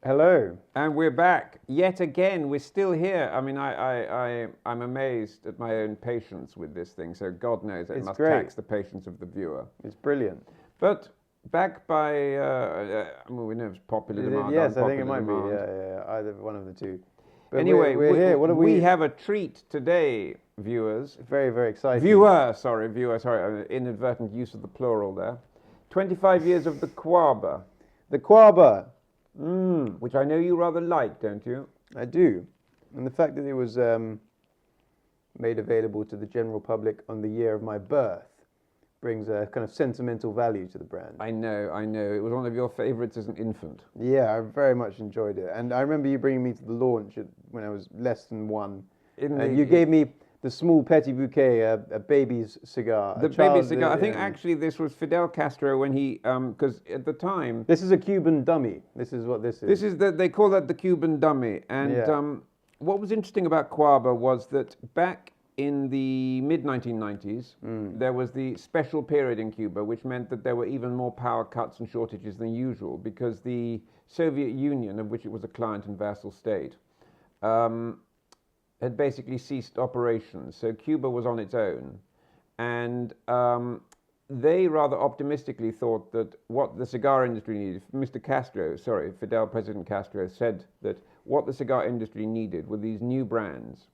Hello. And we're back yet again. We're still here. I mean, I'm amazed at my own patience with this thing. So God knows it must tax the patience of the viewer. It's brilliant. But back by, we know it's popular demand. Yes, I think it might be. Yeah, either one of the two. But anyway, we're here. What we have a treat today, viewers. Very, very exciting. Viewer, sorry, inadvertent use of the plural there. 25 years of the cuaba. The cuaba. Which I know you rather like, don't you? I do. And the fact that it was made available to the general public on the year of my birth brings a kind of sentimental value to the brand. I know. It was one of your favorites as an infant. Yeah, I very much enjoyed it. And I remember you bringing me to the launch when I was less than one. You gave me the small petit bouquet, a baby's cigar. The baby cigar. I think actually this was Fidel Castro when he, because at the time... This is a Cuban dummy. This is what this is. This is, they call that the Cuban dummy. And what was interesting about cuaba was that back in the mid-1990s, there was the special period in Cuba, which meant that there were even more power cuts and shortages than usual, because the Soviet Union, of which it was a client and vassal state, had basically ceased operations. So Cuba was on its own. And they rather optimistically thought that what the cigar industry needed, President Castro said that what the cigar industry needed were these new brands.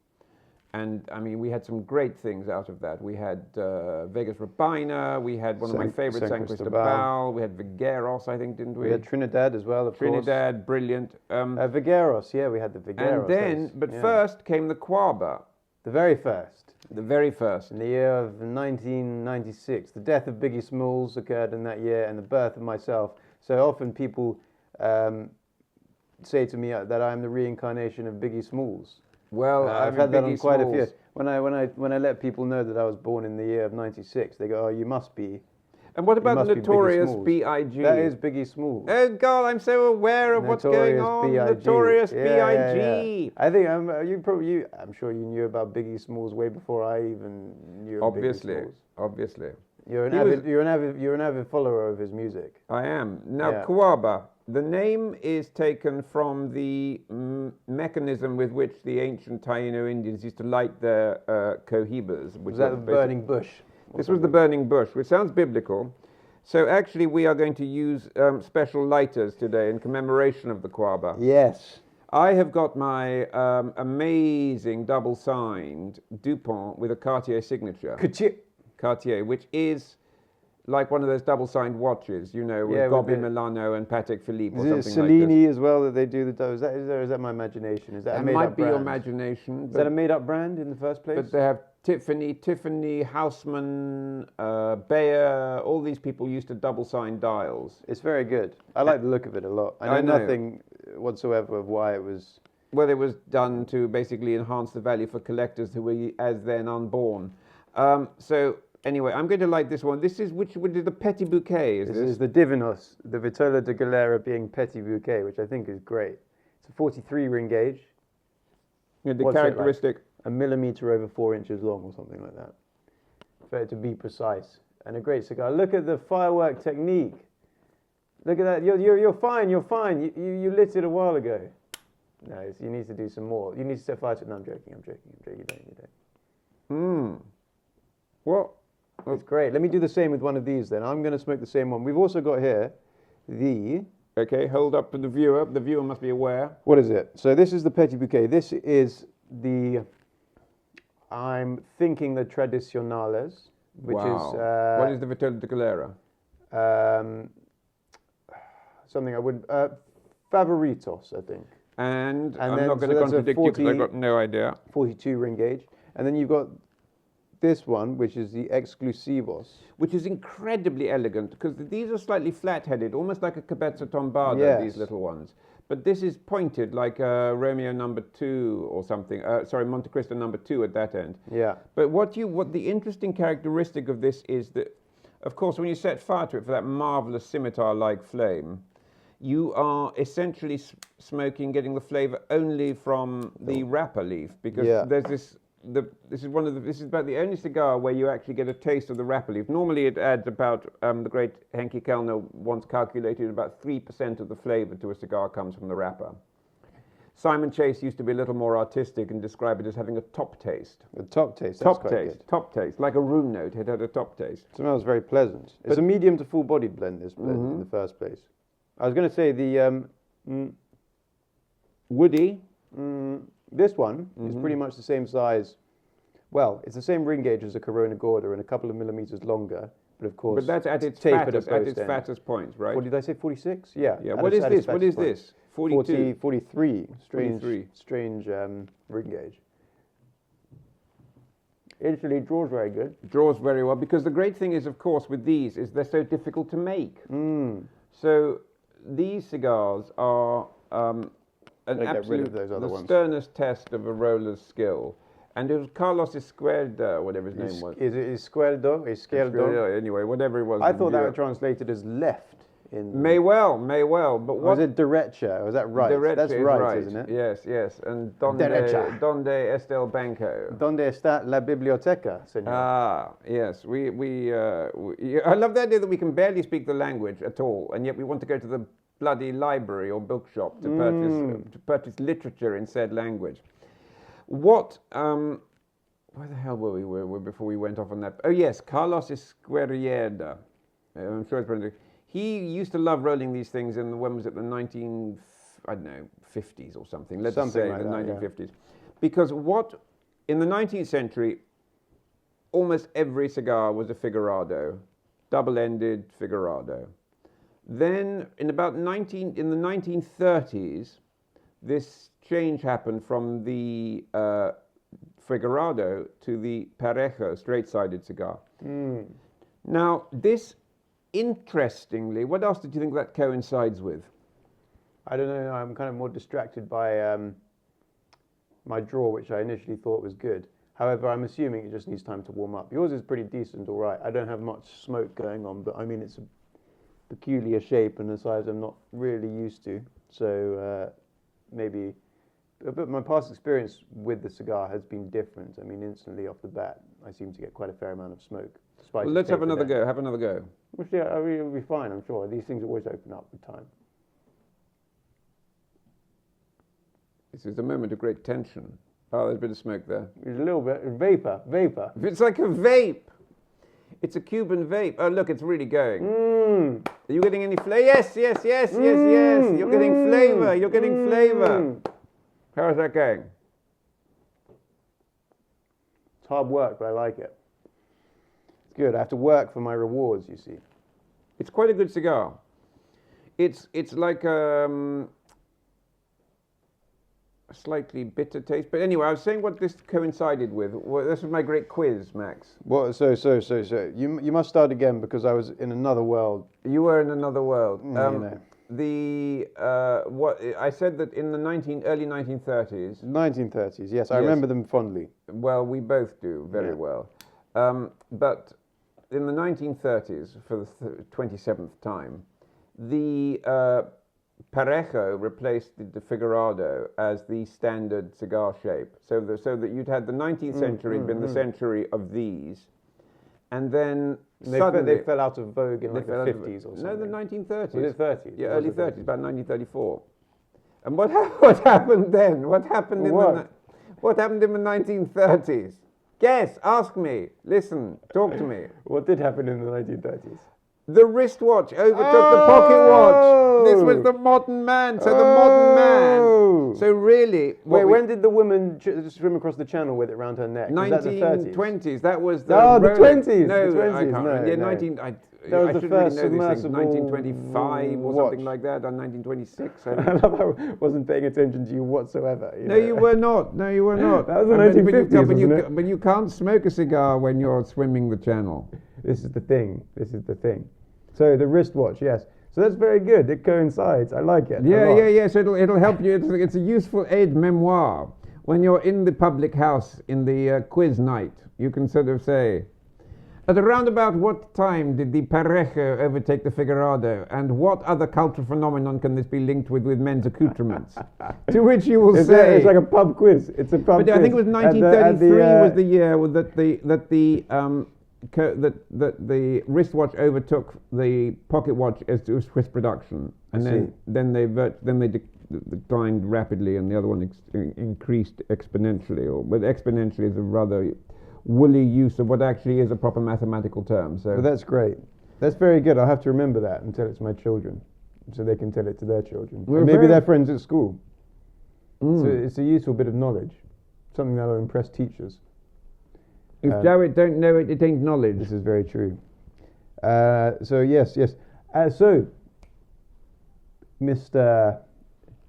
And I mean, we had some great things out of that. We had Vegas Rabina, we had one of my favorites, San Cristobal, we had Vigueros, I think, didn't we? We had Trinidad as well, of course. Trinidad, brilliant. Vigueros, yeah, we had the Vigueros. And then, first came the cuaba. The very first. The very first. In the year of 1996. The death of Biggie Smalls occurred in that year, and the birth of myself. So often people say to me that I'm the reincarnation of Biggie Smalls. Well, I've had that on quite a few. When I let people know that I was born in the year of 96, they go, "Oh, you must be." And what about the notorious B.I.G.? That is Biggie Smalls. Oh God, I'm so aware of what's going on. Notorious B.I.G. Yeah. I think I'm sure you knew about Biggie Smalls way before I even knew of Biggie Smalls. Obviously. You're an avid follower of his music. I am. Now, cuaba. The name is taken from the mechanism with which the ancient Taino Indians used to light their cohibas. Was that the burning bush? This was the burning bush, which sounds biblical. So actually we are going to use special lighters today in commemoration of the cuaba. Yes. I have got my amazing double-signed DuPont with a Cartier signature. Cartier, which is like one of those double-signed watches, you know, with Gobbi Milano and Patek Philippe or something like this. Is it Cellini as well that they do the... Is that my imagination? Is that a made-up brand? That might be your imagination. Is that a made-up brand in the first place? But they have Tiffany, Haussmann, Bayer, all these people used to double-sign dials. It's very good. I like the look of it a lot. I know nothing whatsoever of why it was... Well, it was done to basically enhance the value for collectors who were as then unborn. Anyway, I'm going to light this one. This is which is the Petit Bouquet, is this? This is the Divinos, the Vitola de Galera being Petit Bouquet, which I think is great. It's a 43 ring gauge. Yeah, the characteristic. Like? A millimeter over 4 inches long or something like that. For it to be precise. And a great cigar. Look at the firework technique. Look at that. You're fine. You lit it a while ago. No, you need to do some more. You need to set fire to it. No, I'm joking. You don't. What? It's great. Let me do the same with one of these then. I'm going to smoke the same one. We've also got here the... Okay, hold up to the viewer. The viewer must be aware. What is it? So this is the Petit Bouquet. This is the... I'm thinking the Tradicionales, which is... what is the Vitola de Galera? Something I wouldn't... Favoritos, I think. And I'm not going to contradict you because I've got no idea. 42 ring gauge. And then you've got this one, which is the Exclusivos. Which is incredibly elegant, because these are slightly flat-headed, almost like a Cabeza Tombada, these little ones. But this is pointed like a Romeo number 2 or something. Monte Cristo number 2 at that end. Yeah. But what the interesting characteristic of this is that, of course, when you set fire to it for that marvelous scimitar-like flame, you are essentially smoking, getting the flavor only from the wrapper leaf, because there's this this is about the only cigar where you actually get a taste of the wrapper leaf. Normally it adds about, the great Henke Kellner once calculated about 3% of the flavor to a cigar comes from the wrapper. Simon Chase used to be a little more artistic and describe it as having a top taste. A top taste, that's Top quite taste, good. top taste, like a room note. It had a top taste. It smells very pleasant. It's a medium to full-bodied blend, this blend, in the first place. I was going to say the Woody. this one is pretty much the same size. Well, it's the same ring gauge as a Corona Gorda and a couple of millimeters longer, but of course, But that's at its tapered fattest, both ends. fattest point, right? What did I say? 46? Yeah. Yeah. at What its- is at its this? What is fattest point. this? 42. 43. Strange, 43. strange ring gauge. Instantly draws very good. Draws very well, because the great thing is, of course, with these is they're so difficult to make. So these cigars are an get rid of absolute, those other the ones. sternest test of a roller's skill. And it was Carlos Escuelda, whatever his name was. Is it Escueldo? Escueldo? Anyway, whatever it was. I in thought that Europe. was translated as left. In May well, but or what? is it derecha? Was that right? Derecha That's is right, isn't it? Yes, yes. And Derecha. donde está el banco? ¿Dónde está la biblioteca, señor? Ah, yes. I love the idea that we can barely speak the language at all, and yet we want to go to the bloody library or bookshop to purchase literature in said language. What? Where the hell were we before we went off on that? Oh yes, Carlos Escuelda. I'm sure it's probably. He used to love rolling these things in when was it, the 50s or something. Let's Something say like the that, 1950s. Because in the 19th century, almost every cigar was a figurado, double-ended figurado. Then in the 1930s, this change happened from the figurado to the parejo, straight-sided cigar. Now, this, interestingly, what else did you think that coincides with? I don't know. I'm kind of more distracted by my draw, which I initially thought was good. However, I'm assuming it just needs time to warm up. Yours is pretty decent, all right. I don't have much smoke going on, but I mean, it's a peculiar shape and a size I'm not really used to. So maybe, but my past experience with the cigar has been different. I mean, instantly off the bat, I seem to get quite a fair amount of smoke. Well, let's have another go. Have another go. Well, yeah, it'll be fine, I'm sure. These things always open up with time. This is a moment of great tension. Oh, there's a bit of smoke there. There's a little bit vapor. It's like a vape. It's a Cuban vape. Oh, look, it's really going. Are you getting any flavor? Yes. You're getting flavor. How is that going? It's hard work, but I like it. It's good. I have to work for my rewards, you see. It's quite a good cigar. It's like a slightly bitter taste. But anyway, I was saying what this coincided with. Well, this was my great quiz, Max. Well, so you must start again because I was in another world. You were in another world. You know. What I said that in the early 1930s. 1930s, yes, I remember them fondly. Well, we both do very well. But in the 1930s, for the 27th time, the parejo replaced the figurado as the standard cigar shape. So that you'd had the 19th century been the century of these, and then suddenly they fell out of vogue in like the 50s or something. No, the 1930s. Was it 30s? Yeah, early 30s, about 1934. And what happened then? What happened in the 1930s? Guess, ask me, listen, talk to me. What did happen in the 1930s? The wristwatch overtook the pocket watch. This was the modern man. So the modern man. So really, when did the woman swim across the channel with it round her neck? 1920s. That was the the Rolex. 20s. No, the 20s. I can't. No, Yeah, no. 19. That was I the should first really know these things. submersible 1925 or watch. something like that, or 1926. I I think. love how I wasn't paying attention to you whatsoever. No, you were not. No, you were not. That was the 1950s, but wasn't it? but you can't smoke a cigar when you're swimming the channel. This is the thing. So the wristwatch, yes. So that's very good. It coincides. I like it. Yeah. So it'll help you. It's a useful aid memoir. When you're in the public house in the quiz night, you can sort of say, At around about what time did the parejo overtake the figurado, and what other cultural phenomenon can this be linked with men's accoutrements? To which you will say... It's like a pub quiz. It's a pub quiz. I think it was 1933 was the year that the wristwatch overtook the pocket watch as to Swiss production, and then they declined rapidly, and the other one increased exponentially. But exponentially is a rather woolly use of what actually is a proper mathematical term. So but that's great. That's very good. I'll have to remember that and tell it to my children, so they can tell it to their children. And maybe their friends at school. So it's a useful bit of knowledge, something that will impress teachers. If thou it don't know it, it ain't knowledge. This is very true. So yes. So Mr.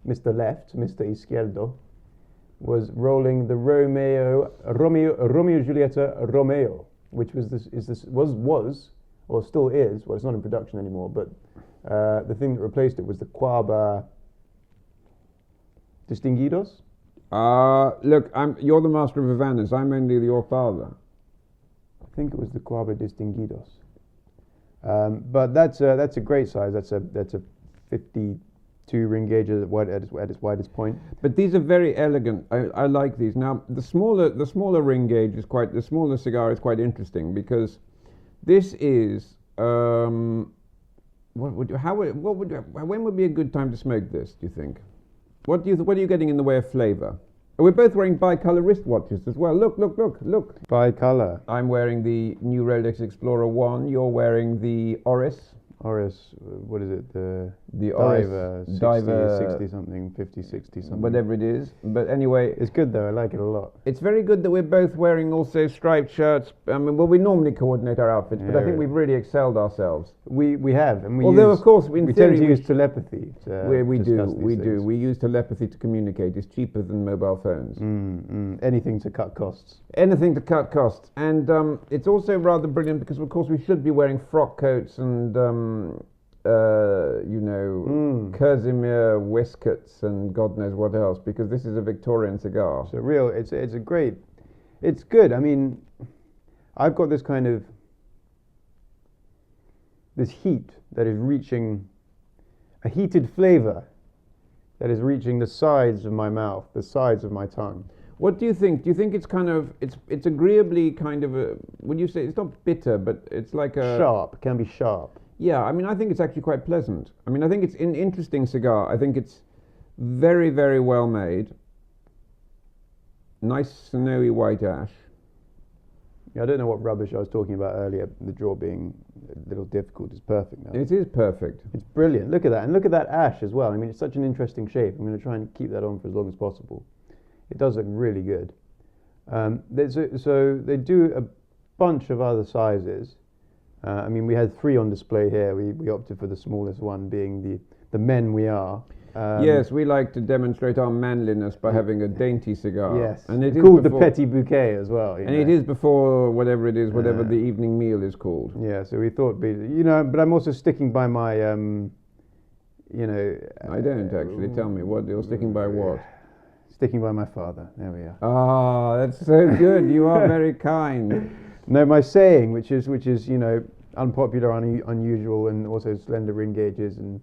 Left, Mr. Izquierdo, was rolling the Romeo Julieta Romeo, which was or still is. Well, it's not in production anymore, but the thing that replaced it was the Cuaba Distinguidos. Look, you're the master of Havanas. I'm only your father. I think it was the Cuaba Distinguidos. But that's a great size. That's a 52 ring gauge at its widest point. But these are very elegant. I like these. Now the smaller ring gauge is the smaller cigar is quite interesting, because this is when would be a good time to smoke this, do you think? What are you getting in the way of flavour? We're both wearing bicolor wristwatches as well. Look. Bicolor. I'm wearing the new Rolex Explorer 1. You're wearing the Oris. What is it? The Oris Diver 60 something, 50, 60 something. Whatever it is. But anyway. It's good though, I like it a lot. It's very good that we're both wearing also striped shirts. I mean, well, we normally coordinate our outfits, but I think we've really excelled ourselves. We have. And of course, we tend to use telepathy. We do. We use telepathy to communicate. It's cheaper than mobile phones. Anything to cut costs. Anything to cut costs. And it's also rather brilliant because, of course, we should be wearing frock coats and... Casimir waistcoats and God knows what else, because this is a Victorian cigar. It's good. I mean, I've got this kind of heat that is reaching, a heated flavor that is reaching the sides of my mouth, the sides of my tongue. What do you think? Do you think it's kind of, it's agreeably kind of a, would you say, it's not bitter, but it's like a... Sharp, it can be sharp. Yeah, I mean, I think it's actually quite pleasant. I mean, I think it's an interesting cigar. I think it's very, very well made. Nice snowy white ash. Yeah, I don't know what rubbish I was talking about earlier, the draw being a little difficult. It's perfect now. It is perfect. It's brilliant. Look at that. And look at that ash as well. I mean, it's such an interesting shape. I'm going to try and keep that on for as long as possible. It does look really good. So they do a bunch of other sizes. I mean, we had 3 on display here. We opted for the smallest one, being the men we are. Yes, we like to demonstrate our manliness by having a dainty cigar. Yes, and it is called the Petit Bouquet as well. And it is before whatever it is, whatever the evening meal is called. Yeah, so we thought, but I'm also sticking by my, I don't actually. Tell me, what you're sticking by what? Sticking by my father. There we are. Ah, that's so good. You are very kind. No, my saying, which is unpopular, unusual, and also slender ring gauges and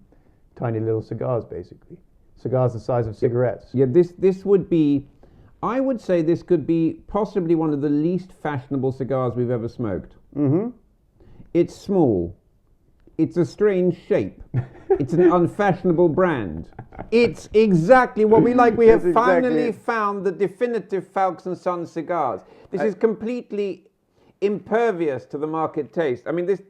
tiny little cigars, basically. Cigars the size of cigarettes. Yeah, this would be, I would say this could be possibly one of the least fashionable cigars we've ever smoked. Mm-hmm. It's small. It's a strange shape. It's an unfashionable brand. It's exactly what we like. We have finally found the definitive Foulkes and Sons cigars. This is completely impervious to the market taste. I mean, this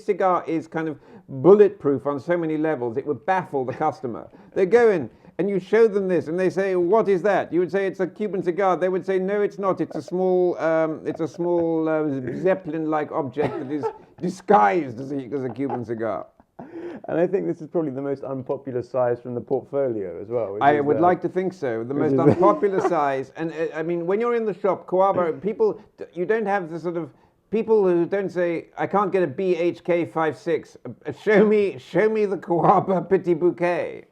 cigar is kind of bulletproof on so many levels. It would baffle the customer. They go in and you show them this, and they say, "What is that?" You would say, "It's a Cuban cigar." They would say, "No, it's not. It's a small Zeppelin-like object that is disguised as a Cuban cigar." And I think this is probably the most unpopular size from the portfolio as well. I would like to think so. The most unpopular size. And I mean, when you're in the shop, Cuaba, you don't have the sort of people who don't say, "I can't get a BHK 56. Show me the Cuaba Petit Bouquet."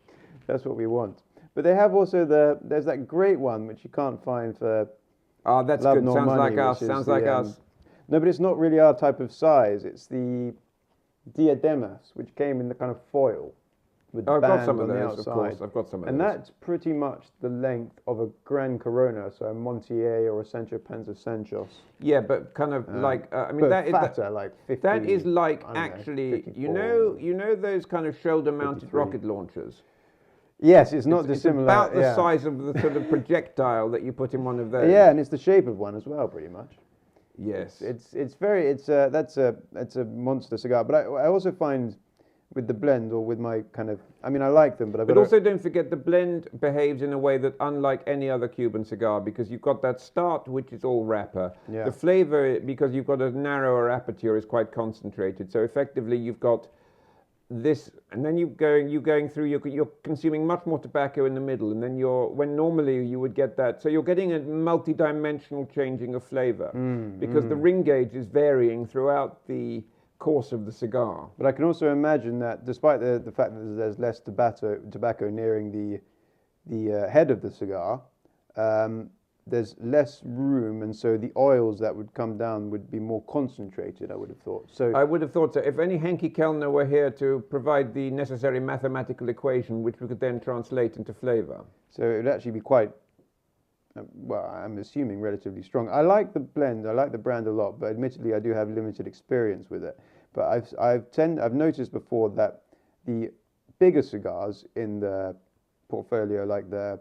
That's what we want. But they have also there's that great one which you can't find for that's love good. nor Sounds money, like us. Sounds like us. No, but it's not really our type of size. It's the diademas, which came in the kind of foil with the I've band got some of on the those, of outside. course. I've got some of And those. that's pretty much the length of a Gran Corona, so a Montier or a Sancho Panza Sanchos. Yeah, but kind of like I mean But that is fatter, like 50. that is like I don't know, actually 54. you know those kind of shoulder-mounted 53. rocket launchers. Yes, it's not It's dissimilar. about the yeah. size of the sort of projectile that you put in one of those. Yeah, and it's the shape of one as well, pretty much. Yes. That's a monster cigar. But I also find with the blend or with my kind of, I mean, I like them, but I've But got also don't forget the blend behaves in a way that unlike any other Cuban cigar, because you've got that start which is all wrapper. Yeah. The flavor, because you've got a narrower aperture, is quite concentrated. So effectively you've got this, and then you're going through, you're consuming much more tobacco in the middle, and then when normally you would get that. So you're getting a multi-dimensional changing of flavor, because the ring gauge is varying throughout the course of the cigar. But I can also imagine that despite the fact that there's less tobacco nearing the head of the cigar, there's less room, and so the oils that would come down would be more concentrated, I would have thought. So I would have thought so. If any Henke Kellner were here to provide the necessary mathematical equation, which we could then translate into flavor. So it would actually be quite, well, I'm assuming relatively strong. I like the blend, I like the brand a lot, but admittedly I do have limited experience with it. But I've noticed before that the bigger cigars in the portfolio, like the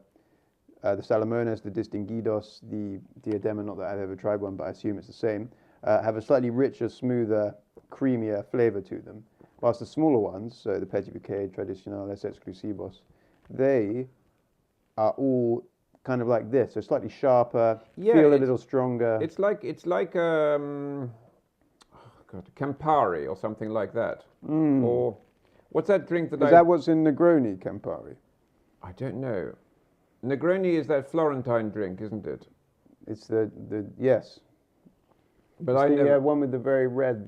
Salomones, the Distinguidos, the Diadema, not that I've ever tried one, but I assume it's the same, have a slightly richer, smoother, creamier flavor to them. Whilst the smaller ones, so the Petit Bouquet, Tradicionales, Exclusivos, they are all kind of like this. So slightly sharper, feel a little stronger. It's like Campari or something like that. Or what's that drink that Is that what's in Negroni, Campari? I don't know. Negroni is that Florentine drink, isn't it? It's the yes. But it's I the know one with the very red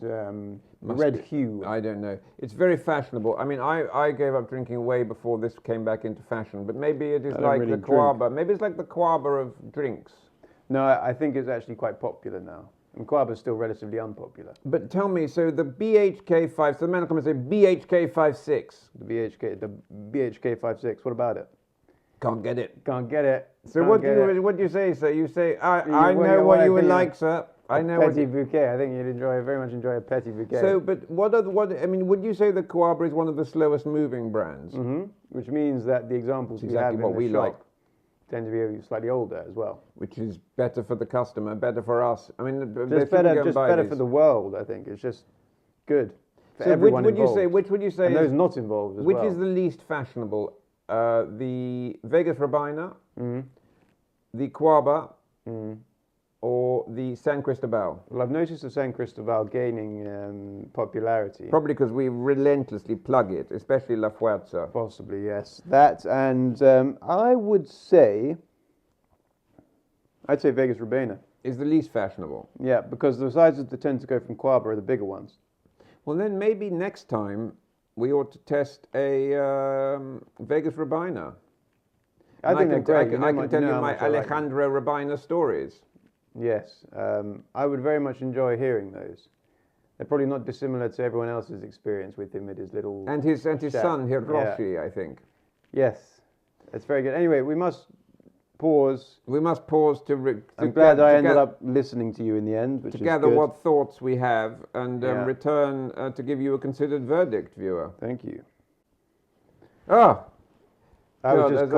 hue. I don't know. It's very fashionable. I mean, I gave up drinking way before this came back into fashion. But maybe it is like really the cuaba. Maybe it's like the cuaba of drinks. No, I think it's actually quite popular now. And cuaba is still relatively unpopular. But tell me, so the BHK5, so the man comes and say BHK56. The BHK 56. What about it? Can't get it. Can't get it. So Can't what get do it. you say, sir? You say, I What know what I you would think like, sir. I know what Petit Bouquet. I think you'd very much enjoy a Petit Bouquet. So, but I mean, would you say that Cuaba is one of the slowest moving brands? Which means that the examples we exactly have what in the we shop like. Tend to be slightly older as well. Which is better for the customer, better for us. I mean, Just better for the world, I think. It's just good for everyone involved. Which would you say? And those not involved as which well. is the least fashionable? The Vegas Robina, the Cuaba, or the San Cristobal? Well, I've noticed the San Cristobal gaining popularity. Probably because we relentlessly plug it, especially La Fuerza. Possibly, yes. That, and I'd say Vegas Robina. Is the least fashionable. Yeah, because the sizes that tend to go from Cuaba are the bigger ones. Well, then maybe next time we ought to test a Vegas Robina. I think they're great. I can tell you how my much I like them. Alejandro Robina stories. Yes, I would very much enjoy hearing those. They're probably not dissimilar to everyone else's experience with him at his little and his shack. son Hiroshi, I think. Yes, that's very good. Anyway, we must pause. We must pause to. I'm glad I ended up listening to you in the end, which to is gather good. what thoughts we have and return to give you a considered verdict, viewer. Thank you. Ah. I was just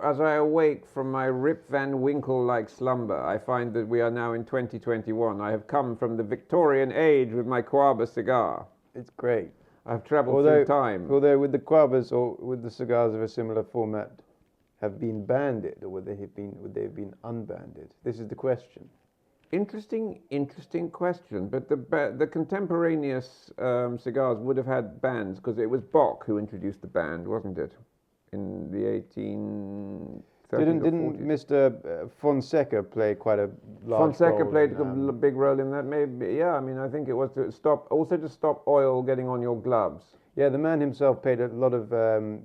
as I awake from my Rip Van Winkle-like slumber, I find that we are now in 2021. I have come from the Victorian age with my Cuaba cigar. It's great. I've travelled through time. Although with the Cuabas or with the cigars of a similar format have been banded, or would they have been unbanded? This is the question. Interesting question. But the contemporaneous cigars would have had bands because it was Bock who introduced the band, wasn't it? In the 1830s. Didn't Mr. Fonseca play quite a large Fonseca role played in, a big role in that. Maybe, yeah. I mean, I think it was to stop oil getting on your gloves. Yeah, the man himself paid a lot of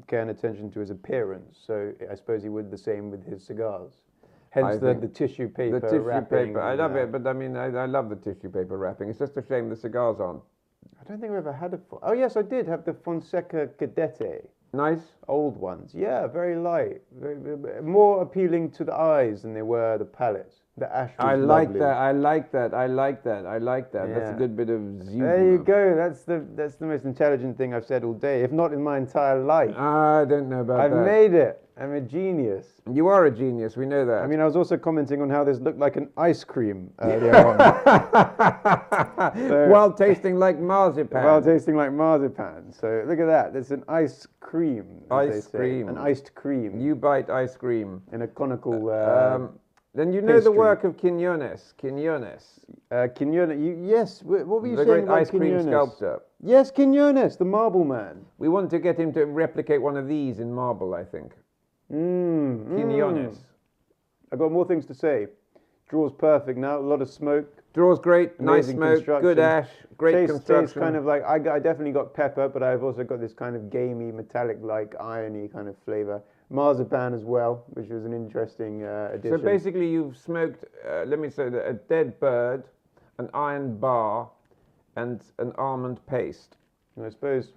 care and attention to his appearance, so I suppose he would the same with his cigars. Hence the think. tissue paper The tissue wrapping. paper. I love it, but I mean, I love the tissue paper wrapping. It's just a shame the cigars aren't. I don't think I've ever had a... Oh, yes, I did have the Fonseca Cadete. Nice. Old ones. Yeah, very light. More appealing to the eyes than they were the palate. The ash was I like lovely. that. I like that. I like that. I like that. That's a Yeah. good bit of zoom. There you go. That's the most intelligent thing I've said all day, if not in my entire life. I don't know about I've that. made it. I'm a genius. You are a genius. We know that. I mean, I was also commenting on how this looked like an ice cream earlier on. So- while tasting like marzipan. While tasting like marzipan. So look at that. There's an ice cream. as they Ice say. cream. An iced cream. You bite ice cream. In a conical... Then you know pastry. the work of Quiñones. Quiñones. Quinones. Yes. What were you The saying great about ice cream Quinones? sculptor. Yes, Quinones, the marble man. We want to get him to replicate one of these in marble, I think. Quiñones. I've got more things to say. Draws perfect now. A lot of smoke. Draws great, nice Amazing smoke, construction. good ash, great Tastes construction. kind of like, I definitely got pepper, but I've also got this kind of gamey, metallic-like, irony kind of flavour. Marzipan as well, which was an interesting addition. So basically you've smoked, let me say, a dead bird, an iron bar, and an almond paste. And I suppose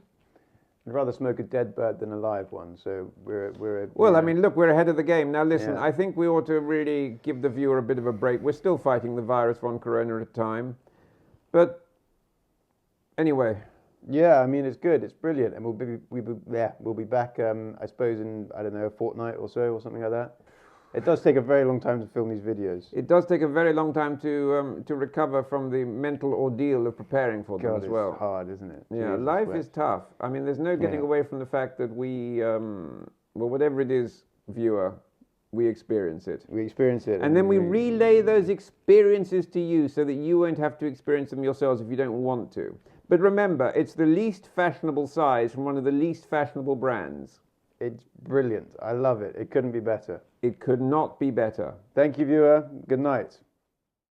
I'd rather smoke a dead bird than a live one, so we're Well, I mean, look, we're ahead of the game. Now listen, Yeah. I think we ought to really give the viewer a bit of a break. We're still fighting the virus one corona at a time. But anyway, Yeah, I mean, it's good, it's brilliant, and we'll be back, I suppose, in, I don't know, a fortnight or so, or something like that. It does take a very long time to film these videos. it does take a very long time to recover from the mental ordeal of preparing for them God, as well. it's hard, isn't it? Yeah, Jesus life wept. is tough. I mean, there's no getting Yeah. away from the fact that we, well, whatever it is, viewer, we experience it. We experience it. And then we relay those experiences to you so that you won't have to experience them yourselves if you don't want to. But remember, it's the least fashionable size from one of the least fashionable brands. It's brilliant. I love it. It couldn't be better. It could not be better. Thank you, viewer. Good night.